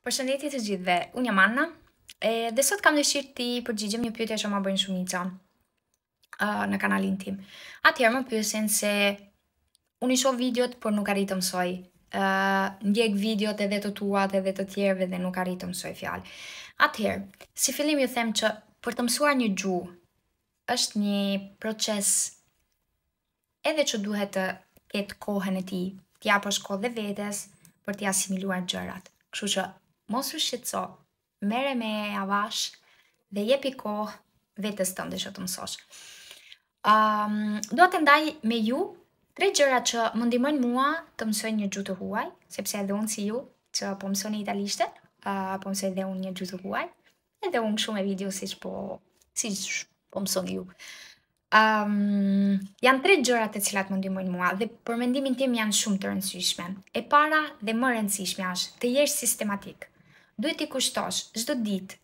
Përshëndetje të gjithëve, unë jam Anna dhe sot kam dëshirë ti përgjigjem një pyetje që ma bëjnë shumica në kanalin tim. Atëherë më pyesin se unë i shoh videot por nuk arrit të mësoj. Ndjek videot edhe të tuat edhe të tjerëve dhe nuk arrit të mësoj fjalë. Atëherë, si fillim ju them që për të mësuar një gjuhë është një proces edhe që duhet të ketë kohën e tij, t'ja japësh kohë dhe vetes për t'i asimiluar gjërat. Kështu që mos u shqetëso, merre me avash dhe jepi kohë vetes tënde që të mësosh. Dua të ndaj me ju 3 gjëra që më ndihmojnë mua të mësoj një gjuhë të huaj, sepse edhe unë si ju që po mësoni italishte, po mësoj edhe unë një gjuhë të huaj, edhe unë shumë e video siç po mësoni ju. Janë 3 gjërat e cilat më ndihmojnë mua dhe për mendimin tim janë shumë të rëndësishme. E para dhe më e rëndësishmja është të jesh sistematik. Duhet t'i kushtosh çdo ditë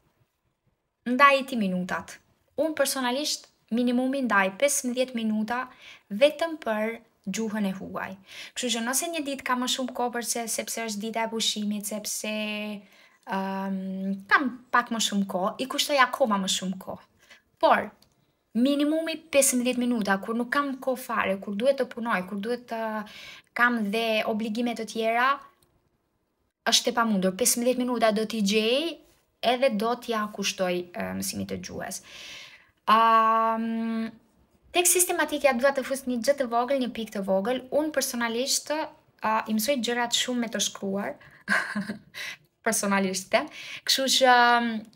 ndaj ti minutat. Unë personalisht minimumi ndaj 15 minuta vetëm për gjuhën e huaj. Kështu që nëse një ditë kam më shumë kohë sepse është dita e pushimit, sepse kam pak më shumë kohë, i kushtoj akoma më shumë kohë. Por minimumi 15 minuta, kur nuk kam kohë fare, kur duhet të punoj, kur duhet të kam dhe obligime të tjera, është e pamundur. 15 minuta do t'i gjej edhe do t'ja kushtoj mësimit të gjuhës. Tek sistematikja dua të fus një gjë të vogël, një pikë të vogël. Unë personalisht i mësoj gjërat shumë me të shkruar. Personalisht, kështu që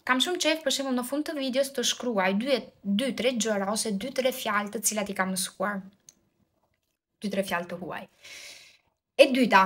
kam shumë qejf për shembull në fund të videos të shkruaj 2-3 gjëra ose 2-3 fjalë të cilat i kam mësuar. 2-3 fjalë të huaj. E dyta,